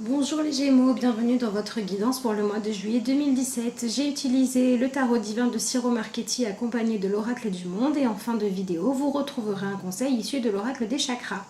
Bonjour les Gémeaux, bienvenue dans votre guidance pour le mois de juillet 2017. J'ai utilisé le tarot divin de Ciro Marchetti accompagné de l'oracle du monde et en fin de vidéo, vous retrouverez un conseil issu de l'oracle des chakras.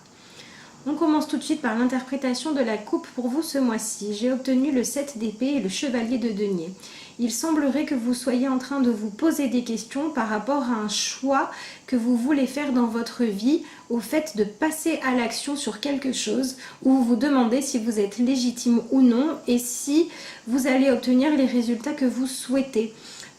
On commence tout de suite par l'interprétation de la coupe pour vous ce mois-ci. J'ai obtenu le 7 d'épée et le chevalier de denier. Il semblerait que vous soyez en train de vous poser des questions par rapport à un choix que vous voulez faire dans votre vie, au fait de passer à l'action sur quelque chose, où vous vous demandez si vous êtes légitime ou non et si vous allez obtenir les résultats que vous souhaitez.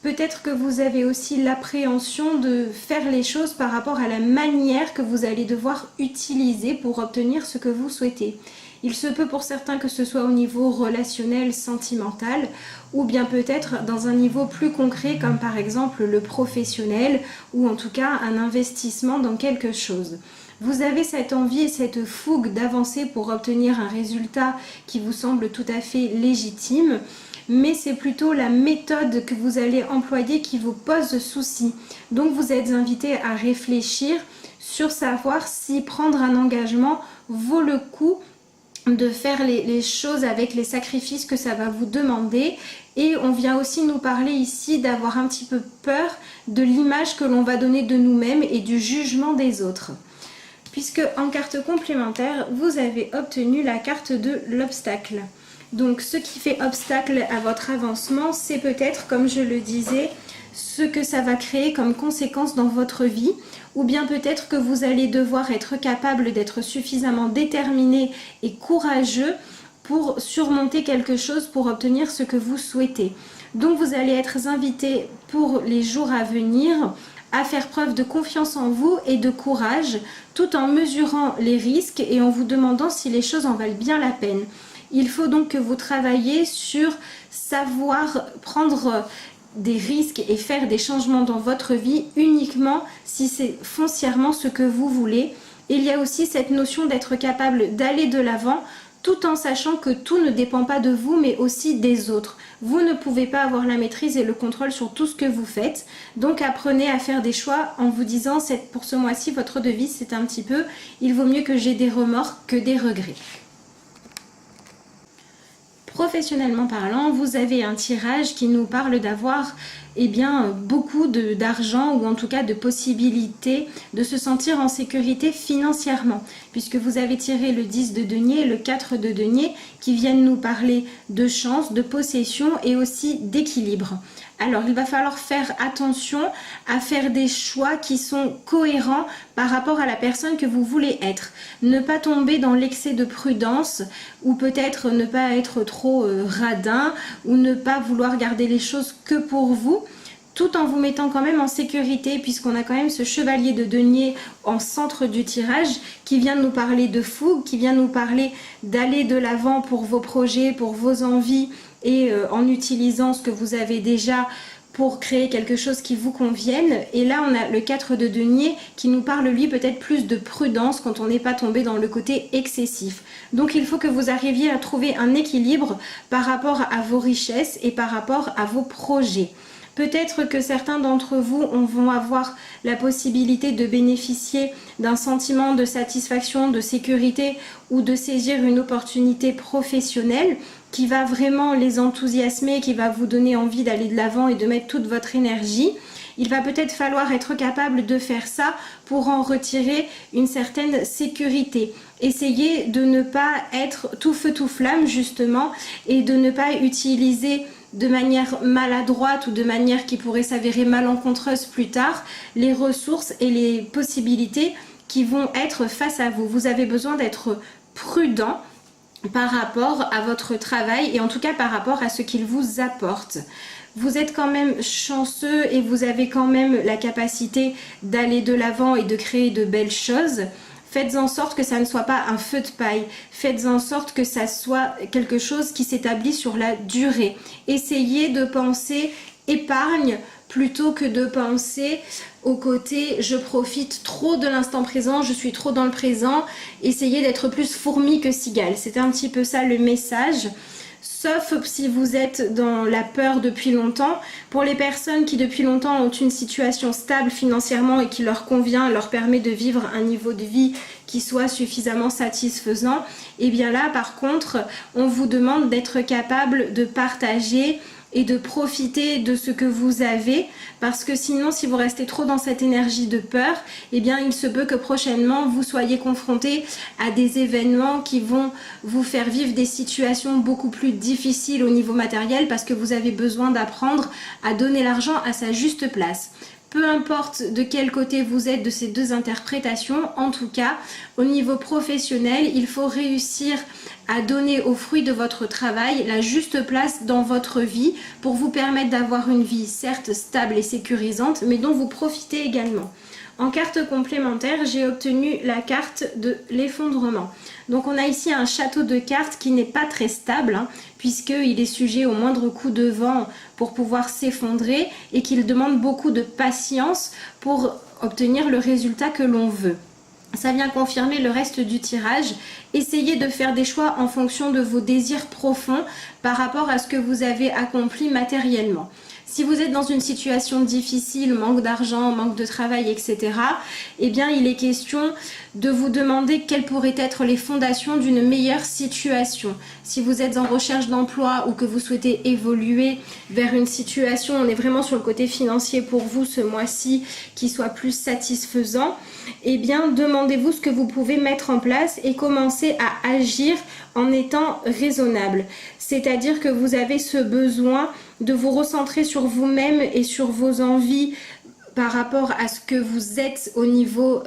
Peut-être que vous avez aussi l'appréhension de faire les choses par rapport à la manière que vous allez devoir utiliser pour obtenir ce que vous souhaitez. Il se peut pour certains que ce soit au niveau relationnel, sentimental, ou bien peut-être dans un niveau plus concret comme par exemple le professionnel, ou en tout cas un investissement dans quelque chose. Vous avez cette envie et cette fougue d'avancer pour obtenir un résultat qui vous semble tout à fait légitime, mais c'est plutôt la méthode que vous allez employer qui vous pose souci. Donc vous êtes invité à réfléchir sur savoir si prendre un engagement vaut le coup de faire les choses avec les sacrifices que ça va vous demander. Et on vient aussi nous parler ici d'avoir un petit peu peur de l'image que l'on va donner de nous-mêmes et du jugement des autres. Puisque en carte complémentaire, vous avez obtenu la carte de l'obstacle. Donc ce qui fait obstacle à votre avancement, c'est peut-être, comme je le disais, ce que ça va créer comme conséquence dans votre vie, ou bien peut-être que vous allez devoir être capable d'être suffisamment déterminé et courageux pour surmonter quelque chose, pour obtenir ce que vous souhaitez. Donc vous allez être invité pour les jours à venir à faire preuve de confiance en vous et de courage, tout en mesurant les risques et en vous demandant si les choses en valent bien la peine. Il faut donc que vous travailliez sur savoir prendre des risques et faire des changements dans votre vie uniquement si c'est foncièrement ce que vous voulez. Et il y a aussi cette notion d'être capable d'aller de l'avant tout en sachant que tout ne dépend pas de vous mais aussi des autres. Vous ne pouvez pas avoir la maîtrise et le contrôle sur tout ce que vous faites. Donc apprenez à faire des choix en vous disant pour ce mois-ci, votre devise c'est un petit peu « il vaut mieux que j'ai des remords que des regrets ». Professionnellement parlant, vous avez un tirage qui nous parle d'avoir beaucoup d'argent ou en tout cas de possibilités de se sentir en sécurité financièrement, puisque vous avez tiré le 10 de denier et le 4 de denier qui viennent nous parler de chance, de possession et aussi d'équilibre. Alors il va falloir faire attention à faire des choix qui sont cohérents par rapport à la personne que vous voulez être. Ne pas tomber dans l'excès de prudence ou peut-être ne pas être trop radin ou ne pas vouloir garder les choses que pour vous, tout en vous mettant quand même en sécurité puisqu'on a quand même ce chevalier de denier en centre du tirage qui vient nous parler de fougue, qui vient nous parler d'aller de l'avant pour vos projets, pour vos envies et en utilisant ce que vous avez déjà pour créer quelque chose qui vous convienne. Et là on a le 4 de denier qui nous parle lui peut-être plus de prudence quand on n'est pas tombé dans le côté excessif. Donc il faut que vous arriviez à trouver un équilibre par rapport à vos richesses et par rapport à vos projets. Peut-être que certains d'entre vous vont avoir la possibilité de bénéficier d'un sentiment de satisfaction, de sécurité ou de saisir une opportunité professionnelle qui va vraiment les enthousiasmer, qui va vous donner envie d'aller de l'avant et de mettre toute votre énergie. Il va peut-être falloir être capable de faire ça pour en retirer une certaine sécurité. Essayez de ne pas être tout feu tout flamme justement et de ne pas utiliser de manière maladroite ou de manière qui pourrait s'avérer malencontreuse plus tard les ressources et les possibilités qui vont être face à vous. Vous avez besoin d'être prudent par rapport à votre travail et en tout cas par rapport à ce qu'il vous apporte. Vous êtes quand même chanceux et vous avez quand même la capacité d'aller de l'avant et de créer de belles choses. Faites en sorte que ça ne soit pas un feu de paille. Faites en sorte que ça soit quelque chose qui s'établit sur la durée. Essayez de penser épargne plutôt que de penser au côté je profite trop de l'instant présent, je suis trop dans le présent. Essayez d'être plus fourmi que cigale. C'est un petit peu ça le message. sauf si vous êtes dans la peur depuis longtemps. Pour les personnes qui depuis longtemps ont une situation stable financièrement et qui leur convient, leur permet de vivre un niveau de vie qui soit suffisamment satisfaisant, et bien là par contre on vous demande d'être capable de partager et de profiter de ce que vous avez, parce que sinon si vous restez trop dans cette énergie de peur, eh bien il se peut que prochainement vous soyez confrontés à des événements qui vont vous faire vivre des situations beaucoup plus difficiles au niveau matériel, parce que vous avez besoin d'apprendre à donner l'argent à sa juste place. Peu importe de quel côté vous êtes de ces deux interprétations, en tout cas, au niveau professionnel, il faut réussir à donner aux fruits de votre travail la juste place dans votre vie pour vous permettre d'avoir une vie certes stable et sécurisante, mais dont vous profitez également. En carte complémentaire, j'ai obtenu la carte de l'effondrement. Donc on a ici un château de cartes qui n'est pas très stable, puisqu'il est sujet au moindre coup de vent pour pouvoir s'effondrer et qu'il demande beaucoup de patience pour obtenir le résultat que l'on veut. Ça vient confirmer le reste du tirage. Essayez de faire des choix en fonction de vos désirs profonds par rapport à ce que vous avez accompli matériellement. Si vous êtes dans une situation difficile, manque d'argent, manque de travail, etc., eh bien il est question de vous demander quelles pourraient être les fondations d'une meilleure situation. Si vous êtes en recherche d'emploi ou que vous souhaitez évoluer vers une situation, on est vraiment sur le côté financier pour vous ce mois-ci, qui soit plus satisfaisant, eh bien demandez-vous ce que vous pouvez mettre en place et commencez à agir en étant raisonnable. C'est-à-dire que vous avez ce besoin de vous recentrer sur vous-même et sur vos envies par rapport à ce que vous êtes au niveau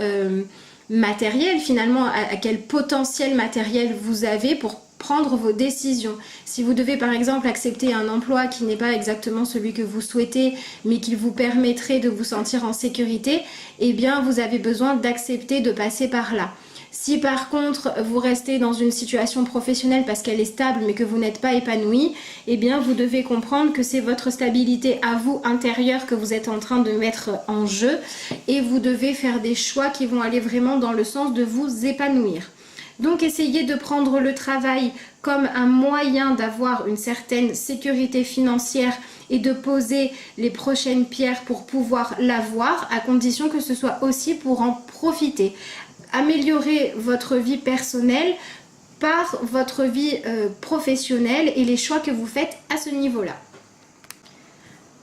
matériel, finalement, à quel potentiel matériel vous avez pour prendre vos décisions. Si vous devez par exemple accepter un emploi qui n'est pas exactement celui que vous souhaitez, mais qui vous permettrait de vous sentir en sécurité, eh bien vous avez besoin d'accepter de passer par là. Si par contre vous restez dans une situation professionnelle parce qu'elle est stable mais que vous n'êtes pas épanoui, eh bien vous devez comprendre que c'est votre stabilité à vous intérieure que vous êtes en train de mettre en jeu, et vous devez faire des choix qui vont aller vraiment dans le sens de vous épanouir. Donc essayez de prendre le travail comme un moyen d'avoir une certaine sécurité financière et de poser les prochaines pierres pour pouvoir l'avoir, à condition que ce soit aussi pour en profiter. Améliorer votre vie personnelle par votre vie professionnelle et les choix que vous faites à ce niveau-là.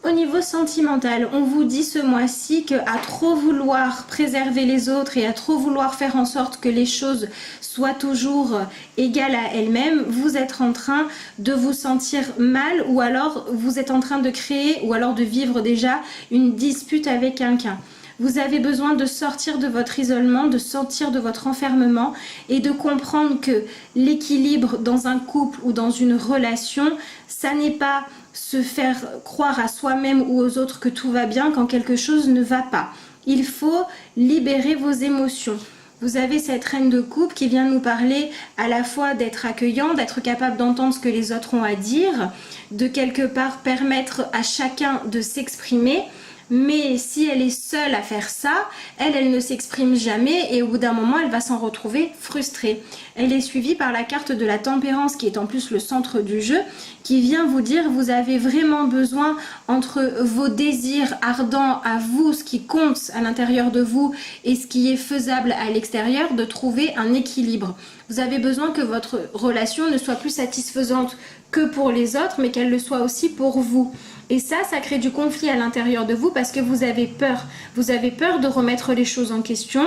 Au niveau sentimental, on vous dit ce mois-ci qu'à trop vouloir préserver les autres et à trop vouloir faire en sorte que les choses soient toujours égales à elles-mêmes, vous êtes en train de vous sentir mal, ou alors vous êtes en train de créer ou alors de vivre déjà une dispute avec quelqu'un. Vous avez besoin de sortir de votre isolement, de sortir de votre enfermement et de comprendre que l'équilibre dans un couple ou dans une relation, ça n'est pas se faire croire à soi-même ou aux autres que tout va bien quand quelque chose ne va pas. Il faut libérer vos émotions. Vous avez cette reine de coupe qui vient nous parler à la fois d'être accueillant, d'être capable d'entendre ce que les autres ont à dire, de quelque part permettre à chacun de s'exprimer. Mais si elle est seule à faire ça, elle ne s'exprime jamais et au bout d'un moment, elle va s'en retrouver frustrée. Elle est suivie par la carte de la tempérance qui est en plus le centre du jeu, qui vient vous dire vous avez vraiment besoin entre vos désirs ardents à vous, ce qui compte à l'intérieur de vous et ce qui est faisable à l'extérieur, de trouver un équilibre. Vous avez besoin que votre relation ne soit plus satisfaisante que pour les autres, mais qu'elle le soit aussi pour vous. Et ça crée du conflit à l'intérieur de vous parce que vous avez peur. Vous avez peur de remettre les choses en question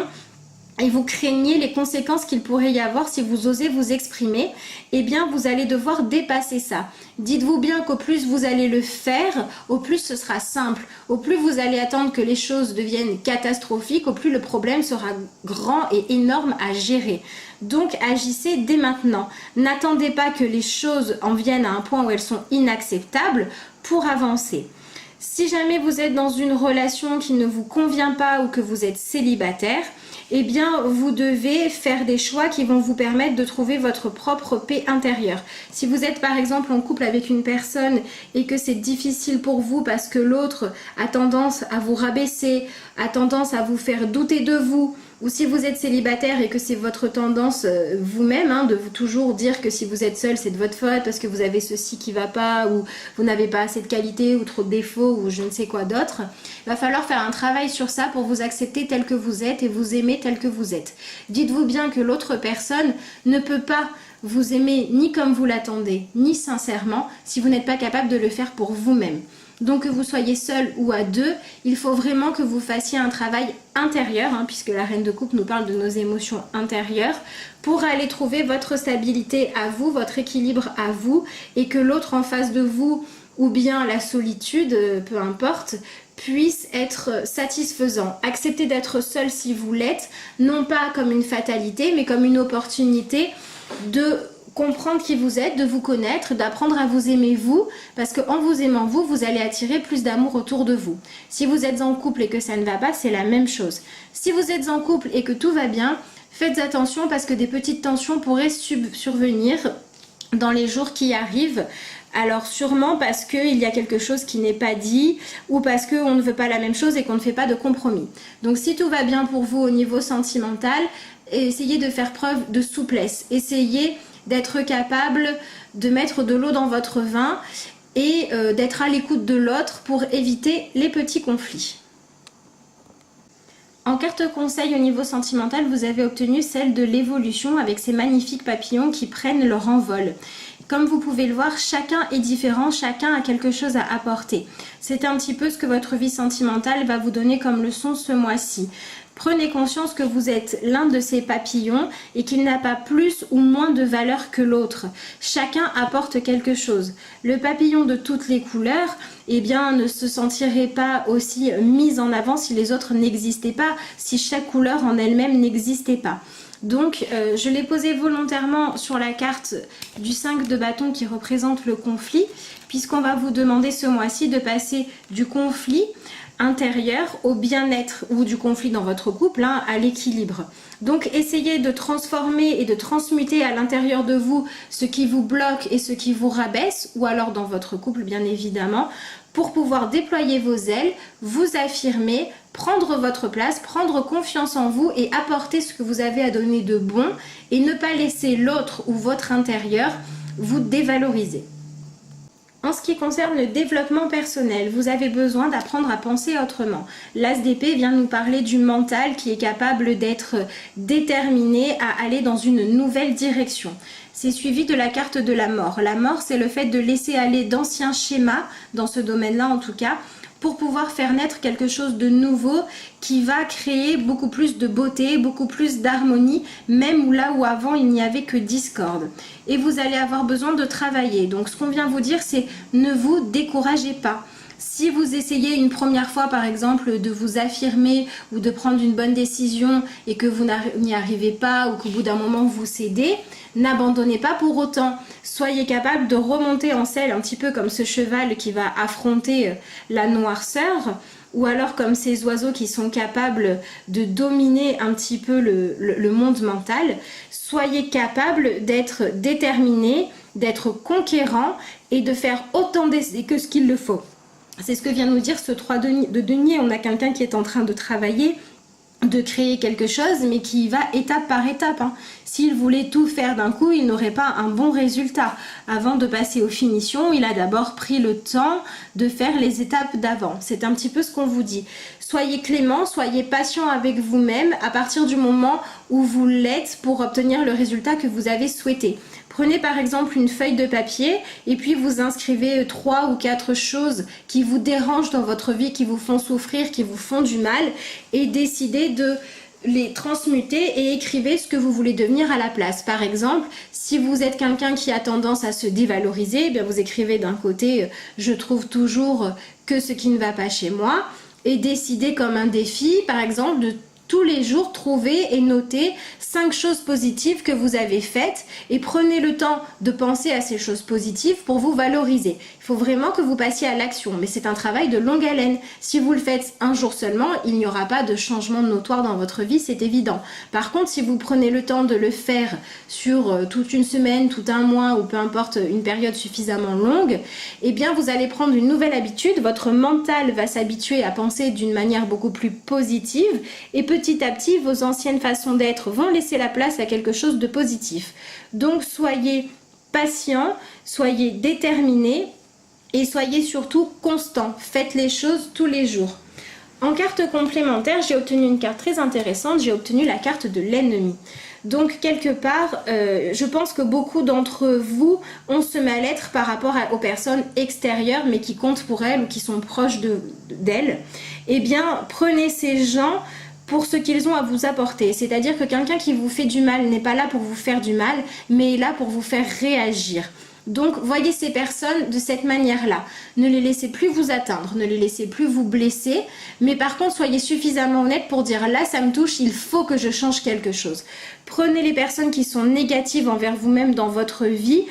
et vous craignez les conséquences qu'il pourrait y avoir si vous osez vous exprimer. Eh bien, vous allez devoir dépasser ça. Dites-vous bien qu'au plus vous allez le faire, au plus ce sera simple. Au plus vous allez attendre que les choses deviennent catastrophiques, au plus le problème sera grand et énorme à gérer. Donc agissez dès maintenant. N'attendez pas que les choses en viennent à un point où elles sont inacceptables pour avancer. Si jamais vous êtes dans une relation qui ne vous convient pas ou que vous êtes célibataire, eh bien vous devez faire des choix qui vont vous permettre de trouver votre propre paix intérieure. Si vous êtes par exemple en couple avec une personne et que c'est difficile pour vous parce que l'autre a tendance à vous rabaisser, a tendance à vous faire douter de vous, ou si vous êtes célibataire et que c'est votre tendance vous-même de vous toujours dire que si vous êtes seul c'est de votre faute parce que vous avez ceci qui va pas, ou vous n'avez pas assez de qualité ou trop de défauts ou je ne sais quoi d'autre, il va falloir faire un travail sur ça pour vous accepter tel que vous êtes et vous aimer tel que vous êtes. Dites-vous bien que l'autre personne ne peut pas vous aimer ni comme vous l'attendez, ni sincèrement si vous n'êtes pas capable de le faire pour vous-même. Donc que vous soyez seul ou à deux, il faut vraiment que vous fassiez un travail intérieur, puisque la reine de coupe nous parle de nos émotions intérieures, pour aller trouver votre stabilité à vous, votre équilibre à vous, et que l'autre en face de vous, ou bien la solitude, peu importe, puisse être satisfaisant. Acceptez d'être seul si vous l'êtes, non pas comme une fatalité, mais comme une opportunité de comprendre qui vous êtes, de vous connaître, d'apprendre à vous aimer vous, parce qu'en vous aimant vous, vous allez attirer plus d'amour autour de vous. Si vous êtes en couple et que ça ne va pas, c'est la même chose. Si vous êtes en couple et que tout va bien, faites attention parce que des petites tensions pourraient survenir dans les jours qui arrivent. Alors sûrement parce qu'il y a quelque chose qui n'est pas dit ou parce qu'on ne veut pas la même chose et qu'on ne fait pas de compromis. Donc si tout va bien pour vous au niveau sentimental, essayez de faire preuve de souplesse. Essayez d'être capable de mettre de l'eau dans votre vin et d'être à l'écoute de l'autre pour éviter les petits conflits. En carte conseil au niveau sentimental, vous avez obtenu celle de l'évolution avec ces magnifiques papillons qui prennent leur envol. Comme vous pouvez le voir, chacun est différent, chacun a quelque chose à apporter. C'est un petit peu ce que votre vie sentimentale va vous donner comme leçon ce mois-ci. Prenez conscience que vous êtes l'un de ces papillons et qu'il n'a pas plus ou moins de valeur que l'autre. Chacun apporte quelque chose. Le papillon de toutes les couleurs, ne se sentirait pas aussi mis en avant si les autres n'existaient pas, si chaque couleur en elle-même n'existait pas. Donc je l'ai posé volontairement sur la carte du 5 de bâton qui représente le conflit, puisqu'on va vous demander ce mois-ci de passer du conflit intérieur au bien-être ou du conflit dans votre couple à l'équilibre. Donc essayez de transformer et de transmuter à l'intérieur de vous ce qui vous bloque et ce qui vous rabaisse, ou alors dans votre couple bien évidemment, pour pouvoir déployer vos ailes, vous affirmer, prendre votre place, prendre confiance en vous et apporter ce que vous avez à donner de bon et ne pas laisser l'autre ou votre intérieur vous dévaloriser. En ce qui concerne le développement personnel, vous avez besoin d'apprendre à penser autrement. L'As d'épée vient nous parler du mental qui est capable d'être déterminé à aller dans une nouvelle direction. C'est suivi de la carte de la mort. La mort, c'est le fait de laisser aller d'anciens schémas, dans ce domaine-là en tout cas, pour pouvoir faire naître quelque chose de nouveau qui va créer beaucoup plus de beauté, beaucoup plus d'harmonie, même là où avant il n'y avait que discorde. Et vous allez avoir besoin de travailler. Donc ce qu'on vient vous dire, c'est ne vous découragez pas. Si vous essayez une première fois par exemple de vous affirmer ou de prendre une bonne décision et que vous n'y arrivez pas ou qu'au bout d'un moment vous cédez, n'abandonnez pas pour autant. Soyez capable de remonter en selle un petit peu comme ce cheval qui va affronter la noirceur, ou alors comme ces oiseaux qui sont capables de dominer un petit peu le monde mental. Soyez capable d'être déterminé, d'être conquérant et de faire autant d'essais que ce qu'il le faut. C'est ce que vient nous dire ce 3 de denier. On a quelqu'un qui est en train de travailler, de créer quelque chose, mais qui va étape par étape. S'il voulait tout faire d'un coup, il n'aurait pas un bon résultat. Avant de passer aux finitions, il a d'abord pris le temps de faire les étapes d'avant. C'est un petit peu ce qu'on vous dit. Soyez clément, soyez patient avec vous-même à partir du moment où vous l'êtes pour obtenir le résultat que vous avez souhaité. Prenez par exemple une feuille de papier et puis vous inscrivez 3 ou 4 choses qui vous dérangent dans votre vie, qui vous font souffrir, qui vous font du mal, et décidez de les transmuter et écrivez ce que vous voulez devenir à la place. Par exemple, si vous êtes quelqu'un qui a tendance à se dévaloriser, bien vous écrivez d'un côté « je trouve toujours que ce qui ne va pas chez moi » et décidez comme un défi, par exemple, de Tous les jours, trouvez et notez 5 choses positives que vous avez faites et prenez le temps de penser à ces choses positives pour vous valoriser. Il faut vraiment que vous passiez à l'action, mais c'est un travail de longue haleine. Si vous le faites un jour seulement, il n'y aura pas de changement notoire dans votre vie, c'est évident. Par contre, si vous prenez le temps de le faire sur toute une semaine, tout un mois ou peu importe une période suffisamment longue, eh bien vous allez prendre une nouvelle habitude, votre mental va s'habituer à penser d'une manière beaucoup plus positive et petit à petit, vos anciennes façons d'être vont laisser la place à quelque chose de positif. Donc, soyez patient, soyez déterminé et soyez surtout constant. Faites les choses tous les jours. En carte complémentaire, j'ai obtenu une carte très intéressante. J'ai obtenu la carte de l'ennemi. Donc, quelque part, je pense que beaucoup d'entre vous ont ce mal-être par rapport aux personnes extérieures, mais qui comptent pour elles ou qui sont proches d'elles. Eh bien, prenez ces gens pour ce qu'ils ont à vous apporter. C'est-à-dire que quelqu'un qui vous fait du mal n'est pas là pour vous faire du mal, mais est là pour vous faire réagir. Donc, voyez ces personnes de cette manière-là. Ne les laissez plus vous atteindre, ne les laissez plus vous blesser, mais par contre, soyez suffisamment honnête pour dire « là, ça me touche, il faut que je change quelque chose ». Prenez les personnes qui sont négatives envers vous-même dans votre vie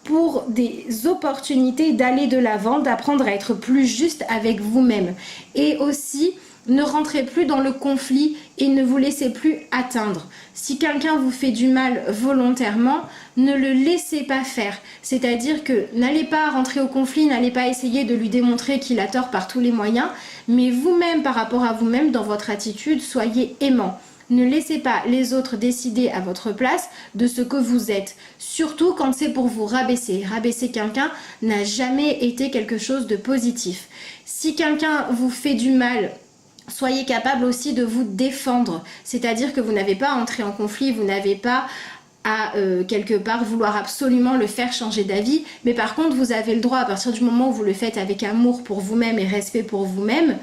pour des opportunités d'aller de l'avant, d'apprendre à être plus juste avec vous-même. Et aussi, ne rentrez plus dans le conflit et ne vous laissez plus atteindre. Si quelqu'un vous fait du mal volontairement, ne le laissez pas faire. C'est-à-dire que n'allez pas rentrer au conflit, n'allez pas essayer de lui démontrer qu'il a tort par tous les moyens, mais vous-même, par rapport à vous-même, dans votre attitude, soyez aimant. Ne laissez pas les autres décider à votre place de ce que vous êtes. Surtout quand c'est pour vous rabaisser. Rabaisser quelqu'un n'a jamais été quelque chose de positif. Si quelqu'un vous fait du mal, soyez capable aussi de vous défendre, c'est-à-dire que vous n'avez pas à entrer en conflit, vous n'avez pas à quelque part vouloir absolument le faire changer d'avis, mais par contre vous avez le droit, à partir du moment où vous le faites avec amour pour vous-même et respect pour vous-même,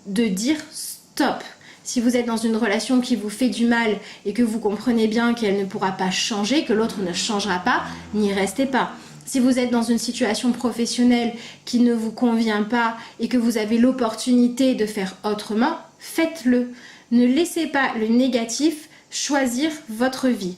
de dire stop. Si vous êtes dans une relation qui vous fait du mal et que vous comprenez bien qu'elle ne pourra pas changer, que l'autre ne changera pas, n'y restez pas. Si vous êtes dans une situation professionnelle qui ne vous convient pas et que vous avez l'opportunité de faire autrement, faites-le. Ne laissez pas le négatif choisir votre vie.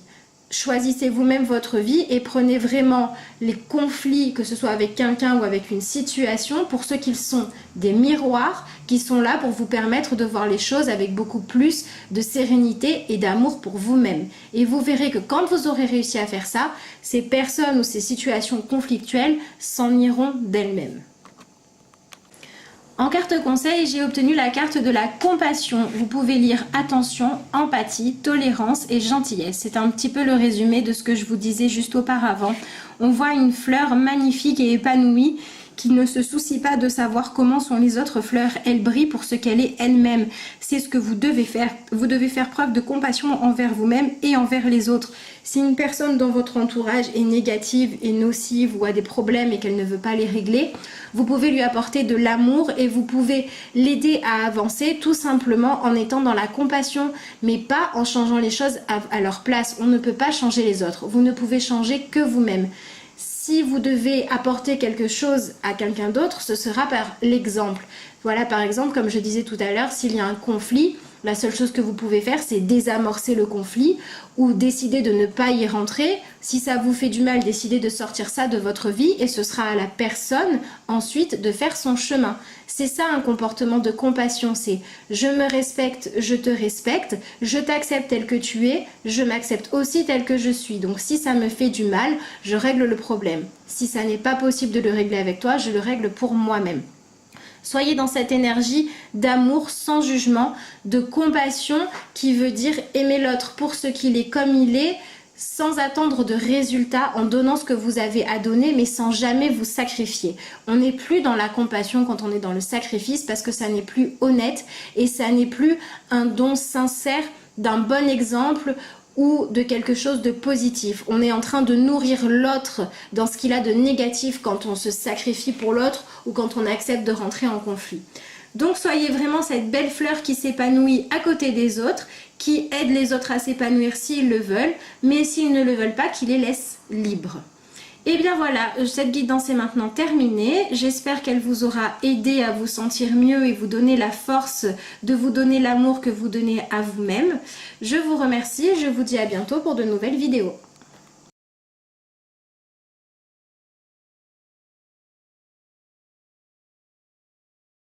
Choisissez vous-même votre vie et prenez vraiment les conflits, que ce soit avec quelqu'un ou avec une situation, pour ce qu'ils sont, des miroirs qui sont là pour vous permettre de voir les choses avec beaucoup plus de sérénité et d'amour pour vous-même. Et vous verrez que quand vous aurez réussi à faire ça, ces personnes ou ces situations conflictuelles s'en iront d'elles-mêmes. En carte conseil, j'ai obtenu la carte de la compassion. Vous pouvez lire attention, empathie, tolérance et gentillesse. C'est un petit peu le résumé de ce que je vous disais juste auparavant. On voit une fleur magnifique et épanouie qui ne se soucie pas de savoir comment sont les autres fleurs. Elle brille pour ce qu'elle est elle-même. C'est ce que vous devez faire. Vous devez faire preuve de compassion envers vous-même et envers les autres. Si une personne dans votre entourage est négative et nocive ou a des problèmes et qu'elle ne veut pas les régler, vous pouvez lui apporter de l'amour et vous pouvez l'aider à avancer tout simplement en étant dans la compassion, mais pas en changeant les choses à leur place. On ne peut pas changer les autres. Vous ne pouvez changer que vous-même. Si vous devez apporter quelque chose à quelqu'un d'autre, ce sera par l'exemple. Voilà, par exemple, comme je disais tout à l'heure, s'il y a un conflit, la seule chose que vous pouvez faire, c'est désamorcer le conflit ou décider de ne pas y rentrer. Si ça vous fait du mal, décidez de sortir ça de votre vie et ce sera à la personne ensuite de faire son chemin. C'est ça un comportement de compassion, c'est je me respecte, je te respecte, je t'accepte tel que tu es, je m'accepte aussi tel que je suis. Donc si ça me fait du mal, je règle le problème. Si ça n'est pas possible de le régler avec toi, je le règle pour moi-même. Soyez dans cette énergie d'amour sans jugement, de compassion qui veut dire aimer l'autre pour ce qu'il est comme il est, sans attendre de résultats, en donnant ce que vous avez à donner, mais sans jamais vous sacrifier. On n'est plus dans la compassion quand on est dans le sacrifice parce que ça n'est plus honnête et ça n'est plus un don sincère d'un bon exemple ou de quelque chose de positif. On est en train de nourrir l'autre dans ce qu'il a de négatif quand on se sacrifie pour l'autre ou quand on accepte de rentrer en conflit. Donc soyez vraiment cette belle fleur qui s'épanouit à côté des autres, qui aide les autres à s'épanouir s'ils le veulent, mais s'ils ne le veulent pas, qui les laisse libres. Et bien voilà, cette guidance est maintenant terminée. J'espère qu'elle vous aura aidé à vous sentir mieux et vous donner la force de vous donner l'amour que vous donnez à vous-même. Je vous remercie et je vous dis à bientôt pour de nouvelles vidéos.